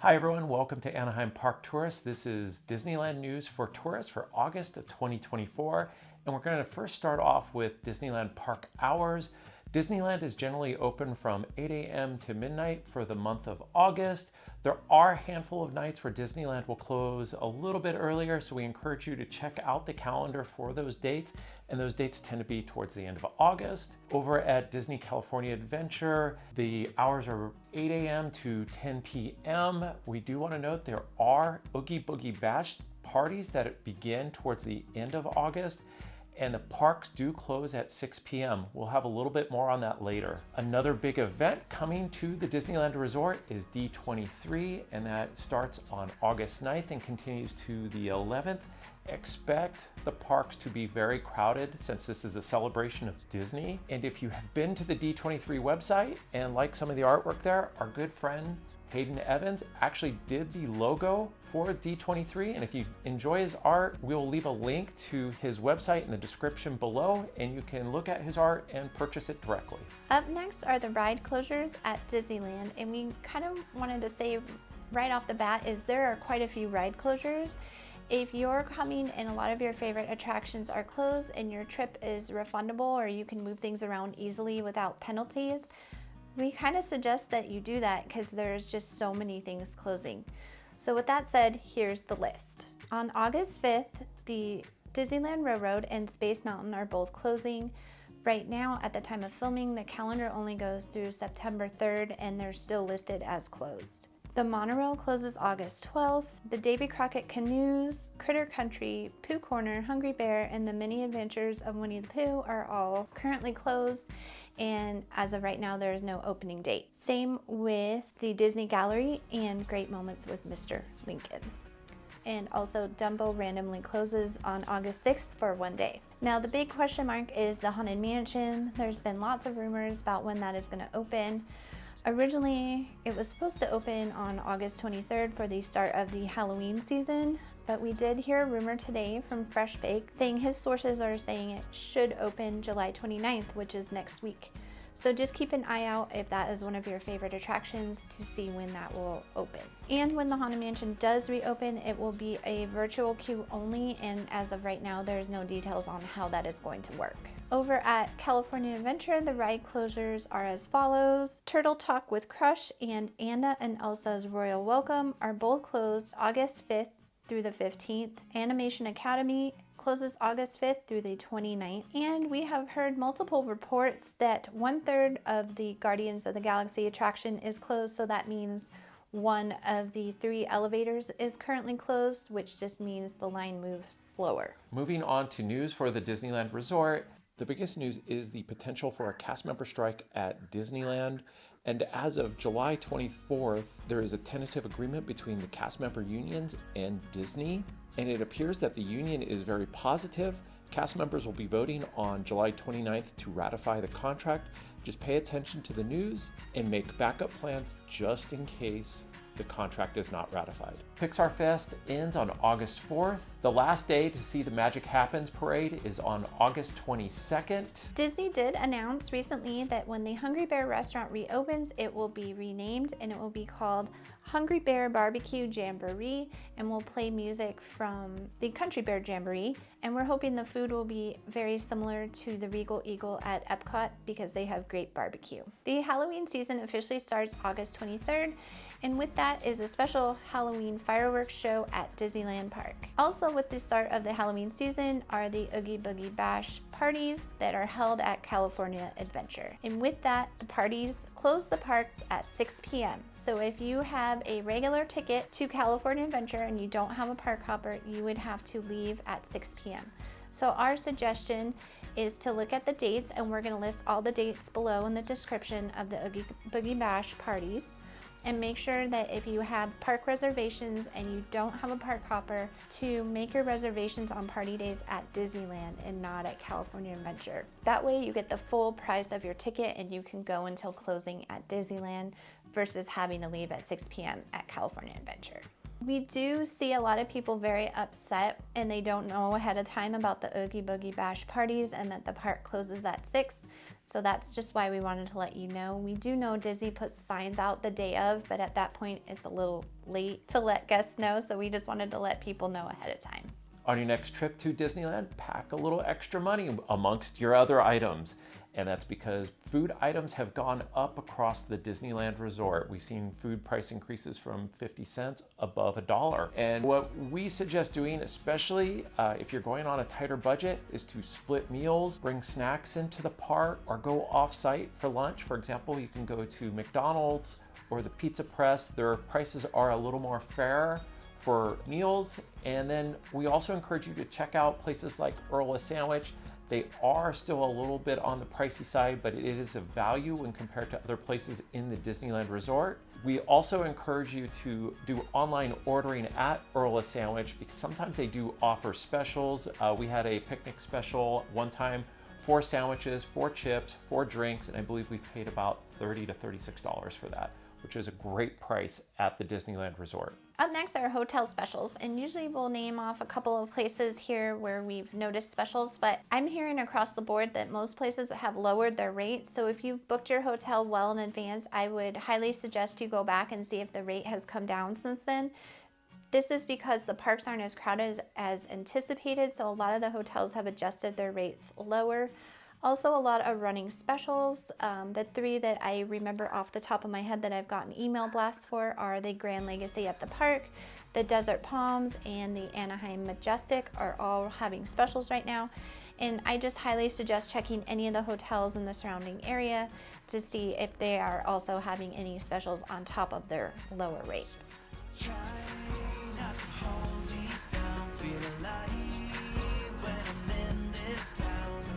Hi everyone, welcome to Anaheim Park Tourists. This is Disneyland news for tourists for August of 2024. And we're going to first start off with Disneyland Park hours. Disneyland is generally open from 8 a.m. to midnight for the month of August. There are a handful of nights where Disneyland will close a little bit earlier, so we encourage you to check out the calendar for those dates, and those dates tend to be towards the end of August. Over at Disney California Adventure, the hours are 8 a.m. to 10 p.m. We do want to note there are Oogie Boogie Bash parties that begin towards the end of August, and the parks do close at 6 p.m. We'll have a little bit more on that later. Another big event coming to the Disneyland Resort is D23, and that starts on August 9th and continues to the 11th. Expect the parks to be very crowded since this is a celebration of Disney. And if you have been to the D23 website and like some of the artwork there, our good friend Hayden Evans actually did the logo for D23, and if you enjoy his art, we'll leave a link to his website in the description below, and you can look at his art and purchase it directly. Up next are the ride closures at Disneyland, and we kind of wanted to say right off the bat is there are quite a few ride closures. If you're coming and a lot of your favorite attractions are closed and your trip is refundable or you can move things around easily without penalties, we kind of suggest that you do that because there's just so many things closing. So with that said, here's the list. On August 5th, the Disneyland Railroad and Space Mountain are both closing. Right now, at the time of filming, the calendar only goes through September 3rd and they're still listed as closed. The monorail closes August 12th. The Davy Crockett Canoes, Critter Country, Pooh Corner, Hungry Bear, and the Mini Adventures of Winnie the Pooh are all currently closed, and as of right now, there is no opening date. Same with the Disney Gallery and Great Moments with Mr. Lincoln. And also Dumbo randomly closes on August 6th for one day. Now the big question mark is the Haunted Mansion. There's been lots of rumors about when that is going to open. Originally, it was supposed to open on August 23rd for the start of the Halloween season, but we did hear a rumor today from Fresh Bake saying his sources are saying it should open July 29th, which is next week. So just keep an eye out if that is one of your favorite attractions to see when that will open. And when the Haunted Mansion does reopen, it will be a virtual queue only, and as of right now, there's no details on how that is going to work. Over at California Adventure, the ride closures are as follows. Turtle Talk with Crush and Anna and Elsa's Royal Welcome are both closed August 5th through the 15th. Animation Academy closes August 5th through the 29th. And we have heard multiple reports that 1/3 of the Guardians of the Galaxy attraction is closed, so that means one of the 3 elevators is currently closed, which just means the line moves slower. Moving on to news for the Disneyland Resort. The biggest news is the potential for a cast member strike at Disneyland. And as of July 24th, there is a tentative agreement between the cast member unions and Disney. And it appears that the union is very positive. Cast members will be voting on July 29th to ratify the contract. Just pay attention to the news and make backup plans just in case the contract is not ratified. Pixar Fest ends on August 4th. The last day to see the Magic Happens parade is on August 22nd. Disney did announce recently that when the Hungry Bear restaurant reopens, it will be renamed and it will be called Hungry Bear Barbecue Jamboree, and will play music from the Country Bear Jamboree. And we're hoping the food will be very similar to the Regal Eagle at Epcot because they have great barbecue. The Halloween season officially starts August 23rd, and with that is a special Halloween fireworks show at Disneyland Park. Also with the start of the Halloween season are the Oogie Boogie Bash parties that are held at California Adventure. And with that, the parties close the park at 6 p.m. So if you have a regular ticket to California Adventure and you don't have a park hopper, you would have to leave at 6 p.m. So our suggestion is to look at the dates, and we're going to list all the dates below in the description of the Oogie Boogie Bash parties. And make sure that if you have park reservations and you don't have a park hopper, to make your reservations on party days at Disneyland and not at California Adventure. That way you get the full price of your ticket and you can go until closing at Disneyland versus having to leave at 6 p.m. at California Adventure. We do see a lot of people very upset and they don't know ahead of time about the Oogie Boogie Bash parties and that the park closes at 6. So that's just why we wanted to let you know. We do know Disney puts signs out the day of, but at that point it's a little late to let guests know. So we just wanted to let people know ahead of time. On your next trip to Disneyland, pack a little extra money amongst your other items. And that's because food items have gone up across the Disneyland Resort. We've seen food price increases from 50 cents above $1. And what we suggest doing, especially if you're going on a tighter budget, is to split meals, bring snacks into the park, or go off-site for lunch. For example, you can go to McDonald's or the Pizza Press. Their prices are a little more fair for meals. And then we also encourage you to check out places like Earl of Sandwich. They are still a little bit on the pricey side, but it is a value when compared to other places in the Disneyland Resort. We also encourage you to do online ordering at Earl of Sandwich because sometimes they do offer specials. We had a picnic special one time, 4 sandwiches, 4 chips, 4 drinks, and I believe we paid about $30 to $36 for that, which is a great price at the Disneyland Resort. Up next are hotel specials, and usually we'll name off a couple of places here where we've noticed specials, but I'm hearing across the board that most places have lowered their rates. So if you booked your hotel well in advance, I would highly suggest you go back and see if the rate has come down since then. This is because the parks aren't as crowded as anticipated, so a lot of the hotels have adjusted their rates lower. Also, a lot of running specials. The 3 that I remember off the top of my head that I've gotten email blasts for are the Grand Legacy at the park, the Desert Palms, and the Anaheim Majestic are all having specials right now. And I just highly suggest checking any of the hotels in the surrounding area to see if they are also having any specials on top of their lower rates. Try not to hold me down, feel alive when I'm in this town.